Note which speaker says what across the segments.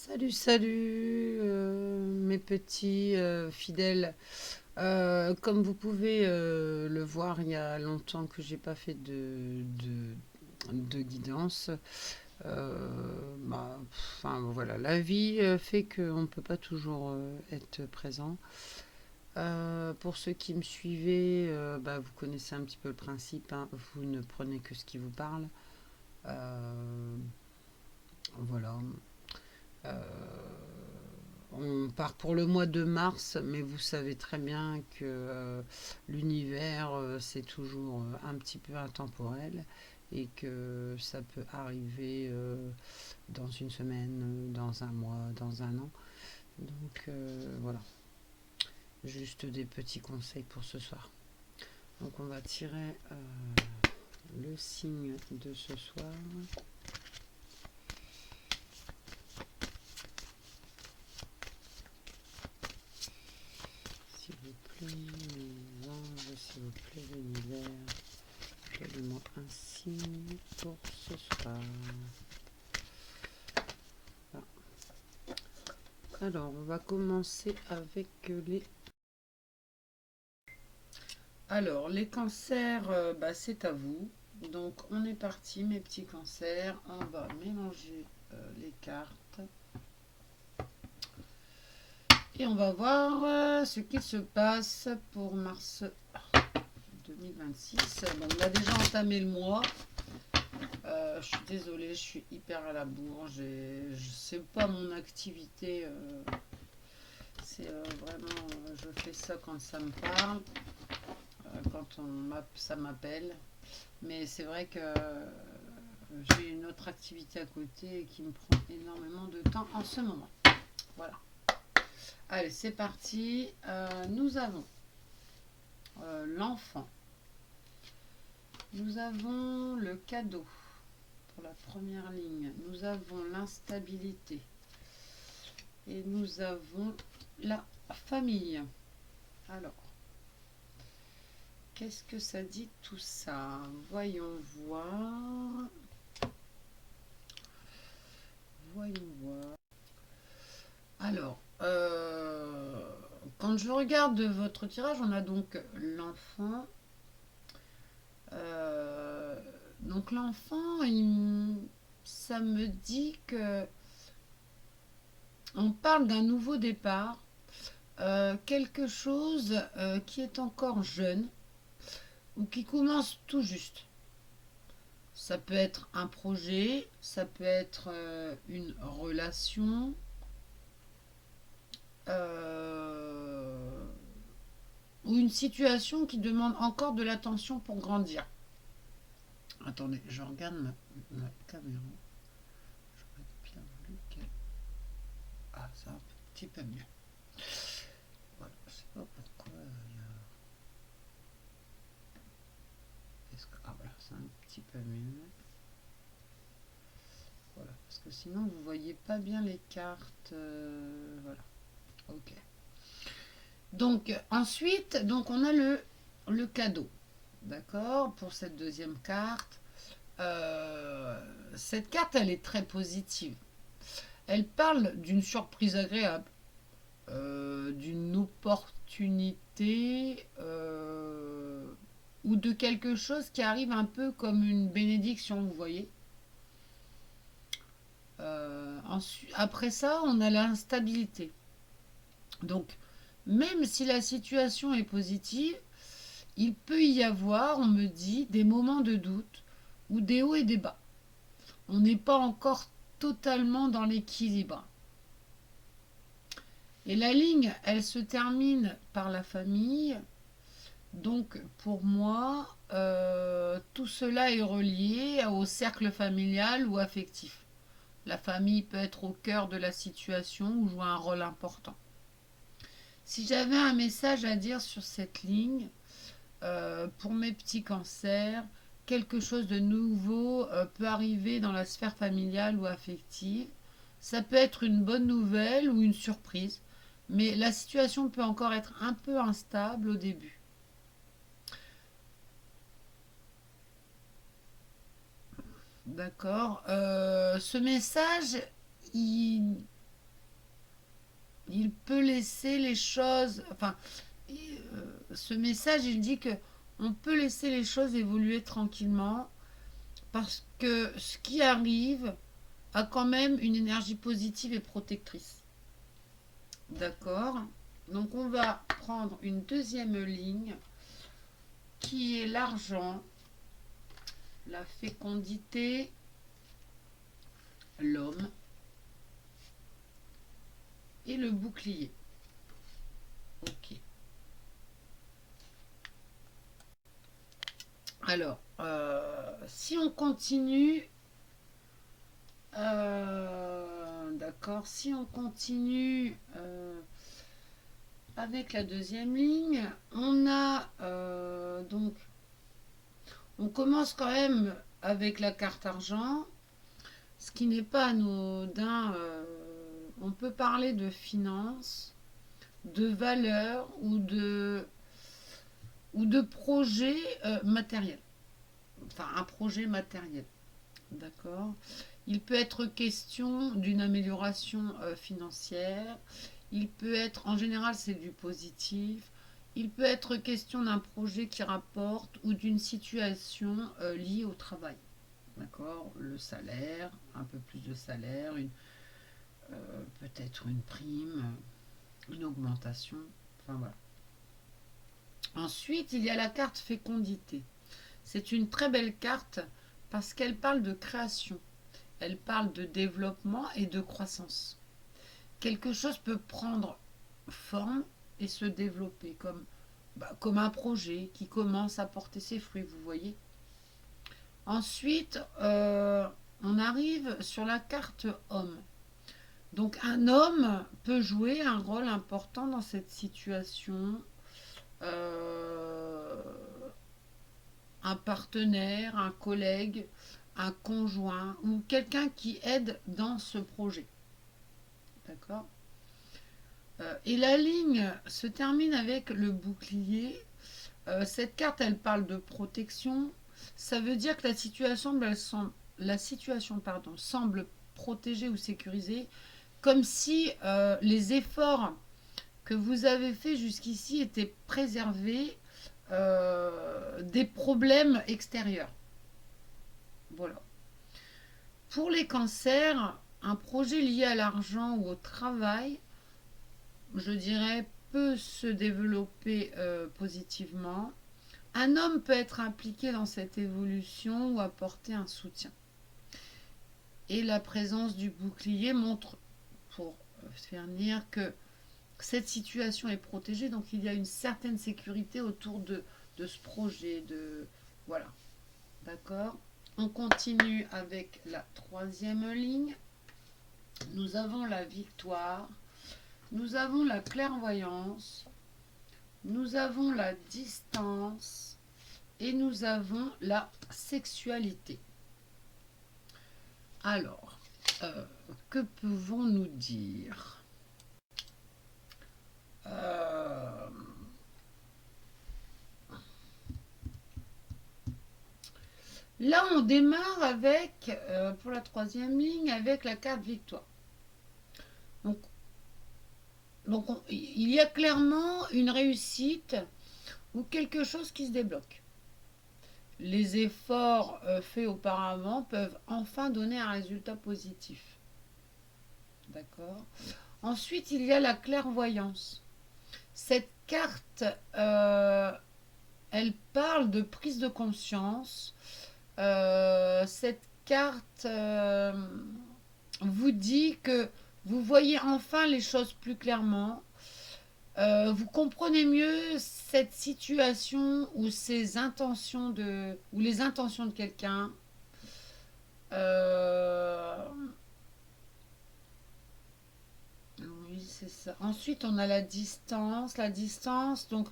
Speaker 1: Salut, salut, mes petits fidèles. Comme vous pouvez le voir, il y a longtemps que j'ai pas fait de guidance. Enfin voilà, la vie fait qu'on ne peut pas toujours être présent. Pour ceux qui me suivez, vous connaissez un petit peu le principe, hein. Vous ne prenez que ce qui vous parle. Euh, voilà. Euh, On part pour le mois de mars, mais vous savez très bien que l'univers, c'est toujours un petit peu intemporel et que ça peut arriver dans une semaine, dans un mois, dans un an. Donc voilà, juste des petits conseils pour ce soir. Donc on va tirer le signe de ce soir. S'il vous plaît, mes anges, s'il vous plaît, l'univers. Donnez-moi un signe pour ce soir. Ah. Alors, on va commencer avec les... Alors, les cancers, c'est à vous. Donc, on est parti, mes petits cancers. On va mélanger les cartes. Et on va voir ce qu'il se passe pour mars 2026. Bon, on a déjà entamé le mois. Je suis désolée, je suis hyper à la bourre. Je sais pas mon activité. C'est vraiment, je fais ça quand ça me parle, quand ça m'appelle. Mais c'est vrai que j'ai une autre activité à côté qui me prend énormément de temps en ce moment. Voilà. Allez, c'est parti. Nous avons l'enfant. Nous avons le cadeau pour la première ligne. Nous avons l'instabilité. Et nous avons la famille. Alors, qu'est-ce que ça dit tout ça? Voyons voir. Voyons voir. Alors, quand je regarde votre tirage, on a donc l'enfant. Donc l'enfant, ça me dit que on parle d'un nouveau départ, quelque chose qui est encore jeune ou qui commence tout juste. Ça peut être un projet, ça peut être une relation, euh, ou une situation qui demande encore de l'attention pour grandir. Attendez, je regarde ma caméra. J'aurais bien voulu qu'elle... Ah, c'est un petit peu mieux. Voilà, je sais pas pourquoi il y a... Ah voilà, c'est un petit peu mieux. Voilà, parce que sinon vous voyez pas bien les cartes. Voilà, ok. Donc ensuite, donc on a le cadeau, d'accord, pour cette deuxième carte. Cette carte, elle est très positive. Elle parle d'une surprise agréable, d'une opportunité ou de quelque chose qui arrive un peu comme une bénédiction, vous voyez. Après ça, on a l'instabilité. Donc, même si la situation est positive, il peut y avoir, on me dit, des moments de doute ou des hauts et des bas. On n'est pas encore totalement dans l'équilibre. Et la ligne, elle se termine par la famille. Donc pour moi, tout cela est relié au cercle familial ou affectif. La famille peut être au cœur de la situation ou jouer un rôle important. Si j'avais un message à dire sur cette ligne, pour mes petits cancers, quelque chose de nouveau peut arriver dans la sphère familiale ou affective. Ça peut être une bonne nouvelle ou une surprise, mais la situation peut encore être un peu instable au début. D'accord. Ce message, il, il peut laisser les choses, enfin, ce message, il dit que on peut laisser les choses évoluer tranquillement parce que ce qui arrive a quand même une énergie positive et protectrice. D'accord. Donc on va prendre une deuxième ligne qui est l'argent, la fécondité, l'homme et le bouclier. Ok. Alors, si on continue, d'accord, si on continue avec la deuxième ligne, on a donc, on commence quand même avec la carte argent, ce qui n'est pas anodin. On peut parler de finances, de valeurs ou de projets matériels. Enfin, un projet matériel. D'accord. Il peut être question d'une amélioration financière. Il peut être, en général, c'est du positif. Il peut être question d'un projet qui rapporte ou d'une situation liée au travail. D'accord. Le salaire, un peu plus de salaire, peut-être une prime, une augmentation. Enfin voilà. Ensuite, il y a la carte fécondité. C'est une très belle carte parce qu'elle parle de création. Elle parle de développement et de croissance. Quelque chose peut prendre forme et se développer comme un projet qui commence à porter ses fruits, vous voyez. Ensuite, on arrive sur la carte homme. Donc un homme peut jouer un rôle important dans cette situation. Euh, un partenaire, un collègue, un conjoint ou quelqu'un qui aide dans ce projet. D'accord. Et la ligne se termine avec le bouclier. Cette carte, elle parle de protection. Ça veut dire que la situation semble protégée ou sécurisée, comme si les efforts que vous avez faits jusqu'ici étaient préservés des problèmes extérieurs. Voilà. Pour les cancers, un projet lié à l'argent ou au travail, je dirais, peut se développer positivement. Un homme peut être impliqué dans cette évolution ou apporter un soutien. Et la présence du bouclier montre, pour faire dire, que cette situation est protégée, donc il y a une certaine sécurité autour de ce projet. Voilà, d'accord. On continue avec la troisième ligne. Nous avons la victoire, nous avons la clairvoyance, nous avons la distance et nous avons la sexualité. Alors, que pouvons-nous dire euh, Là, on démarre avec, pour la troisième ligne, avec la carte victoire. Donc, il y a clairement une réussite ou quelque chose qui se débloque. Les efforts faits auparavant peuvent enfin donner un résultat positif. D'accord. Ensuite, il y a la clairvoyance. Cette carte, elle parle de prise de conscience. Cette carte vous dit que vous voyez enfin les choses plus clairement. Vous comprenez mieux cette situation ou ou les intentions de quelqu'un. Euh, oui, c'est ça. Ensuite, on a la distance. La distance, donc,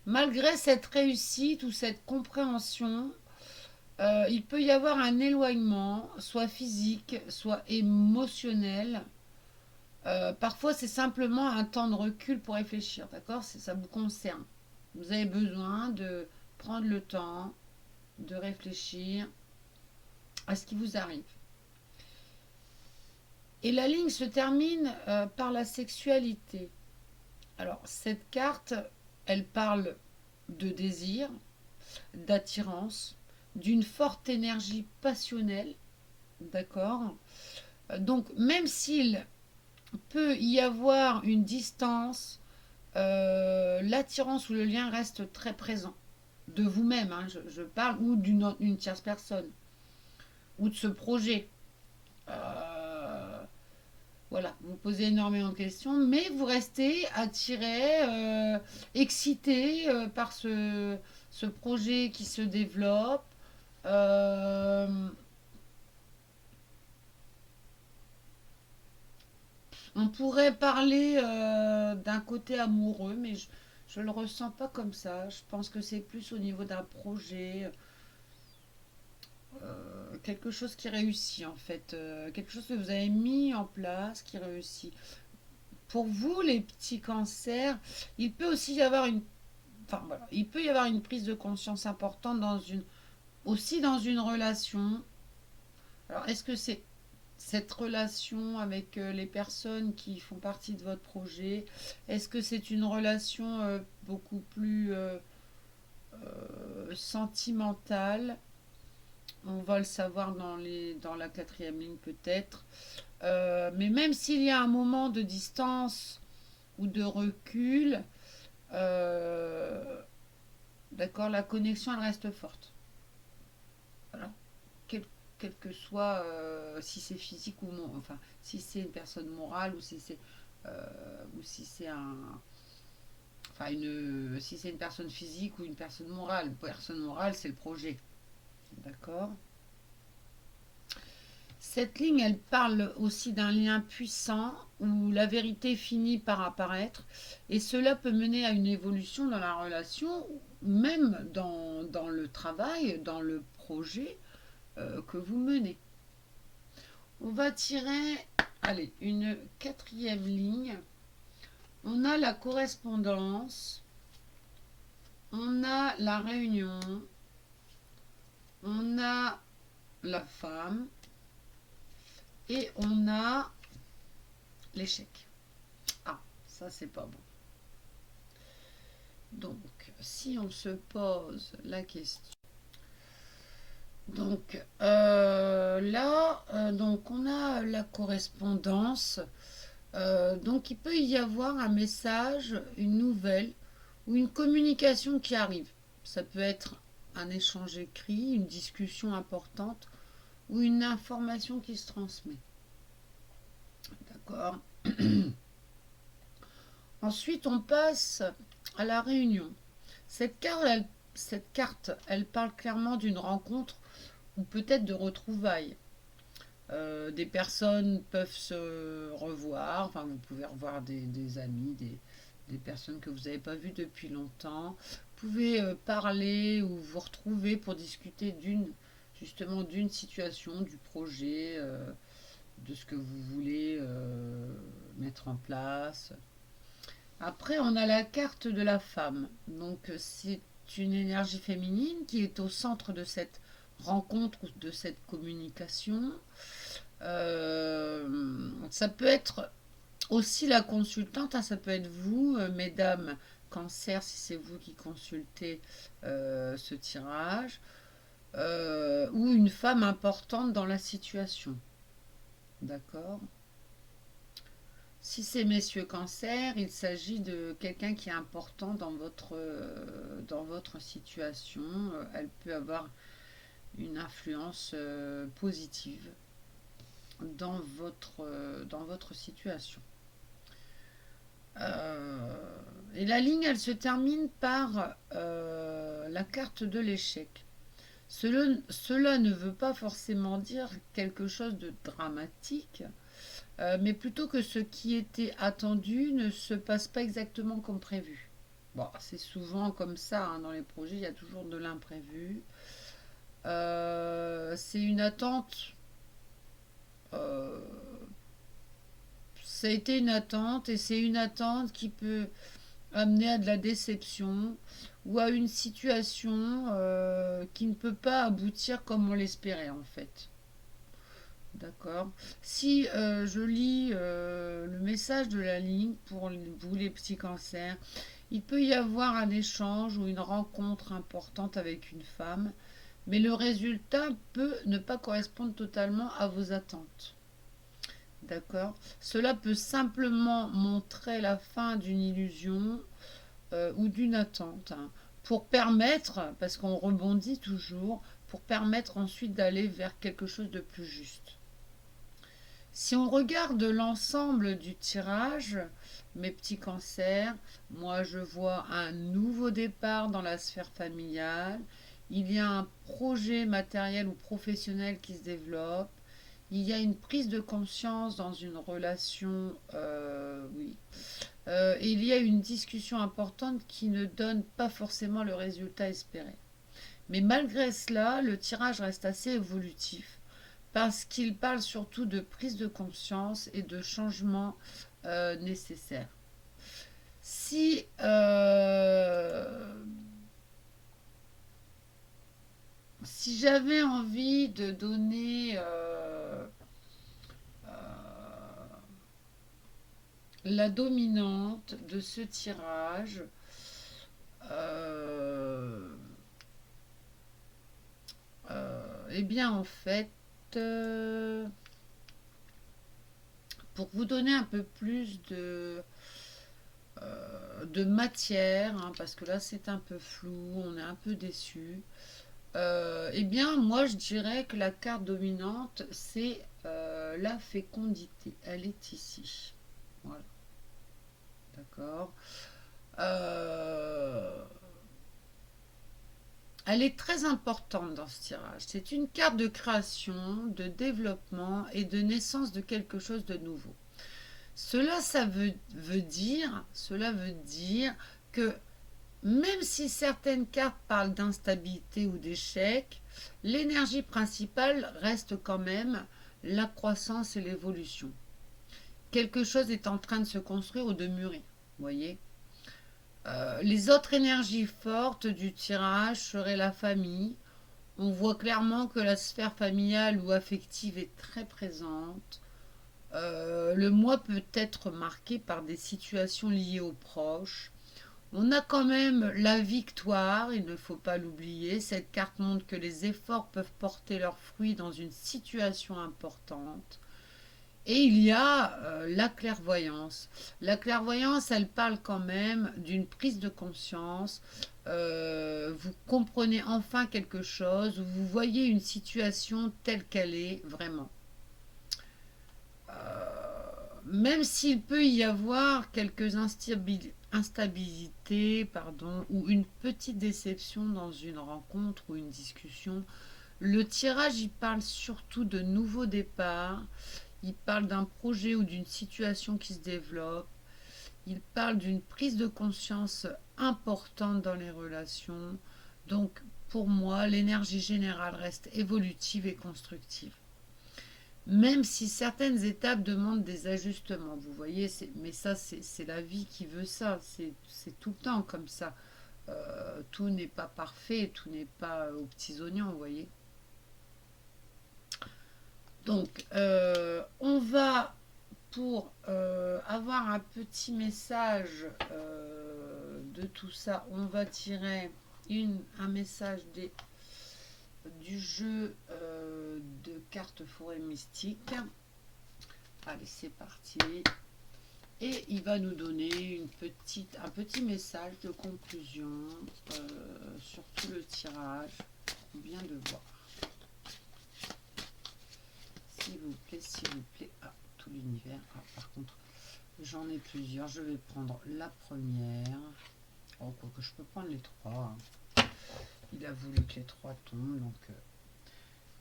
Speaker 1: malgré cette réussite ou cette compréhension, il peut y avoir un éloignement, soit physique, soit émotionnel. Parfois, c'est simplement un temps de recul pour réfléchir, d'accord. Ça vous concerne. Vous avez besoin de prendre le temps de réfléchir à ce qui vous arrive.
Speaker 2: Et la ligne se termine par la sexualité. Alors, cette carte, elle parle de désir, d'attirance, d'une forte énergie passionnelle, d'accord. Donc, même s'il peut y avoir une distance, l'attirance ou le lien reste très présent. De vous-même, hein, je parle, ou d'une tierce personne, ou de ce projet. Euh, voilà, vous posez énormément de questions, mais vous restez attiré, excité par ce projet qui se développe. Euh, on pourrait parler d'un côté amoureux, mais je le ressens pas comme ça. Je pense que c'est plus au niveau d'un projet, quelque chose qui réussit en fait, quelque chose que vous avez mis en place qui réussit. Pour vous, les petits cancers, il peut aussi y avoir une, enfin voilà, il peut y avoir une prise de conscience importante aussi dans une relation. Alors, est-ce que c'est cette relation avec les personnes qui font partie de votre projet? Est-ce que c'est une relation beaucoup plus sentimentale? On va le savoir dans la quatrième ligne peut-être. Mais même s'il y a un moment de distance ou de recul, euh, d'accord, la connexion elle reste forte. Voilà. Quel, quel que soit si c'est physique ou non, enfin si c'est une personne morale ou si c'est enfin si c'est une personne physique ou une personne morale. Personne morale, c'est le projet, d'accord. Cette ligne, elle parle aussi d'un lien puissant où la vérité finit par apparaître et cela peut mener à une évolution dans la relation, même dans le travail, dans le projet que vous menez. On va tirer, allez, une quatrième ligne. On a la correspondance, on a la réunion, on a la femme et on a l'échec. Ah, ça c'est pas bon. Donc, si on se pose la question. Donc là, donc on a la correspondance. Donc il peut y avoir un message, une nouvelle ou une communication qui arrive. Ça peut être un échange écrit, une discussion importante ou une information qui se transmet. D'accord. Ensuite, on passe à la réunion. Cette carte, elle parle clairement d'une rencontre ou peut-être de retrouvailles. Des personnes peuvent se revoir, enfin vous pouvez revoir des amis, des personnes que vous n'avez pas vues depuis longtemps. Vous pouvez parler ou vous retrouver pour discuter justement d'une situation, du projet, de ce que vous voulez mettre en place. Après, on a la carte de la femme. Donc, c'est une énergie féminine qui est au centre de cette rencontre ou de cette communication. Ça peut être aussi la consultante, hein, ça peut être vous, mesdames cancer, si c'est vous qui consultez ce tirage, ou une femme importante dans la situation. D'accord. Si c'est messieurs cancer, il s'agit de quelqu'un qui est important dans votre situation. Elle peut avoir une influence positive dans votre situation. Et la ligne, elle se termine par la carte de l'échec. Cela ne veut pas forcément dire quelque chose de dramatique, mais plutôt que ce qui était attendu ne se passe pas exactement comme prévu. Bon, c'est souvent comme ça, hein, dans les projets, il y a toujours de l'imprévu. C'est une attente. euh, Ça a été une attente et c'est une attente qui peut amener à de la déception ou à une situation qui ne peut pas aboutir comme on l'espérait en fait. D'accord. Si je lis le message de la ligne pour vous les petits cancers, il peut y avoir un échange ou une rencontre importante avec une femme, mais le résultat peut ne pas correspondre totalement à vos attentes. D'accord. Cela peut simplement montrer la fin d'une illusion ou d'une attente, hein, pour permettre, parce qu'on rebondit toujours, pour permettre ensuite d'aller vers quelque chose de plus juste. Si on regarde l'ensemble du tirage, mes petits cancers, moi je vois un nouveau départ dans la sphère familiale. Il y a un projet matériel ou professionnel qui se développe. Il y a une prise de conscience dans une relation, oui. Et il y a une discussion importante qui ne donne pas forcément le résultat espéré. Mais malgré cela, le tirage reste assez évolutif parce qu'il parle surtout de prise de conscience et de changements nécessaires. Si, si j'avais envie de donner la dominante de ce tirage, euh, eh bien en fait, euh, pour vous donner un peu plus de matière, hein, parce que là c'est un peu flou, on est un peu déçu. Eh bien, moi je dirais que la carte dominante, c'est la fécondité. Elle est ici. Voilà, d'accord. Euh, Elle est très importante dans ce tirage. C'est une carte de création, de développement et de naissance de quelque chose de nouveau. Cela veut dire que même si certaines cartes parlent d'instabilité ou d'échec, l'énergie principale reste quand même la croissance et l'évolution. Quelque chose est en train de se construire ou de mûrir. Vous voyez. Les autres énergies fortes du tirage seraient la famille. On voit clairement que la sphère familiale ou affective est très présente. Le mois peut être marqué par des situations liées aux proches. On a quand même la victoire, il ne faut pas l'oublier. Cette carte montre que les efforts peuvent porter leurs fruits dans une situation importante. Et il y a la clairvoyance. La clairvoyance, elle parle quand même d'une prise de conscience. Vous comprenez enfin quelque chose, vous voyez une situation telle qu'elle est vraiment. Même s'il peut y avoir quelques instabilités, pardon, ou une petite déception dans une rencontre ou une discussion, le tirage y parle surtout de nouveaux départs, il parle d'un projet ou d'une situation qui se développe, il parle d'une prise de conscience importante dans les relations. Donc pour moi, l'énergie générale reste évolutive et constructive. Même si certaines étapes demandent des ajustements, vous voyez, mais ça c'est la vie qui veut ça, c'est tout le temps comme ça. Tout n'est pas parfait, tout n'est pas aux petits oignons, vous voyez. Donc, on va, pour avoir un petit message de tout ça, on va tirer un message du jeu de cartes forêt mystique. Allez, c'est parti. Et il va nous donner un petit message de conclusion sur tout le tirage qu'on vient de voir. S'il vous plaît, s'il vous plaît. Ah, tout l'univers. Ah, par contre, j'en ai plusieurs. Je vais prendre la première. Oh, quoi que je peux prendre les trois. Hein. Il a voulu que les trois tombent.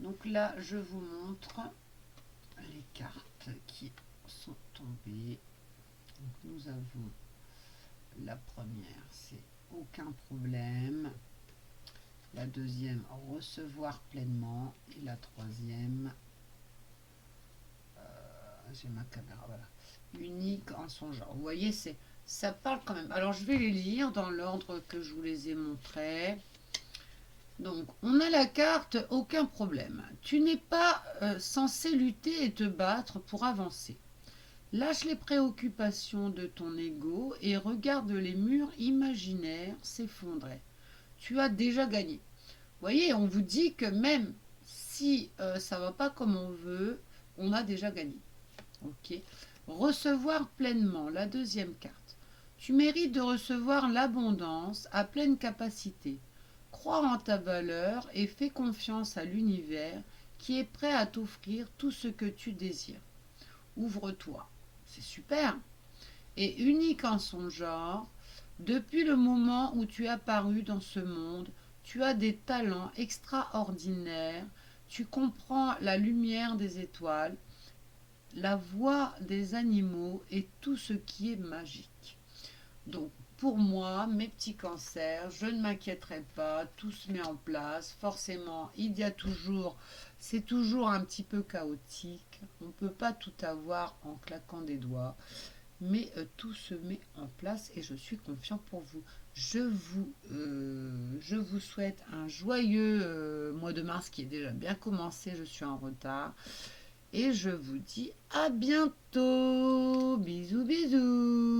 Speaker 2: Donc là, je vous montre les cartes qui sont tombées. Donc nous avons la première, c'est aucun problème. La deuxième, recevoir pleinement. Et la troisième, j'ai ma caméra, voilà. Unique en son genre. Vous voyez, ça parle quand même. Alors je vais les lire dans l'ordre que je vous les ai montrés. Donc, on a la carte, aucun problème. Tu n'es pas censé lutter et te battre pour avancer. Lâche les préoccupations de ton ego et regarde les murs imaginaires s'effondrer. Tu as déjà gagné. Vous voyez, on vous dit que même si ça ne va pas comme on veut, on a déjà gagné. Ok. Recevoir pleinement, la deuxième carte. Tu mérites de recevoir l'abondance à pleine capacité. Crois en ta valeur et fais confiance à l'univers qui est prêt à t'offrir tout ce que tu désires. Ouvre-toi. C'est super. Et unique en son genre, depuis le moment où tu es apparu dans ce monde, tu as des talents extraordinaires, tu comprends la lumière des étoiles, la voix des animaux et tout ce qui est magique. Donc, pour moi, mes petits cancers, je ne m'inquiéterai pas, tout se met en place. Forcément, il y a toujours, c'est toujours un petit peu chaotique. On ne peut pas tout avoir en claquant des doigts, mais tout se met en place et je suis confiant pour vous. Je vous souhaite un joyeux mois de mars qui est déjà bien commencé. Je suis en retard. Et je vous dis à bientôt. Bisous, bisous.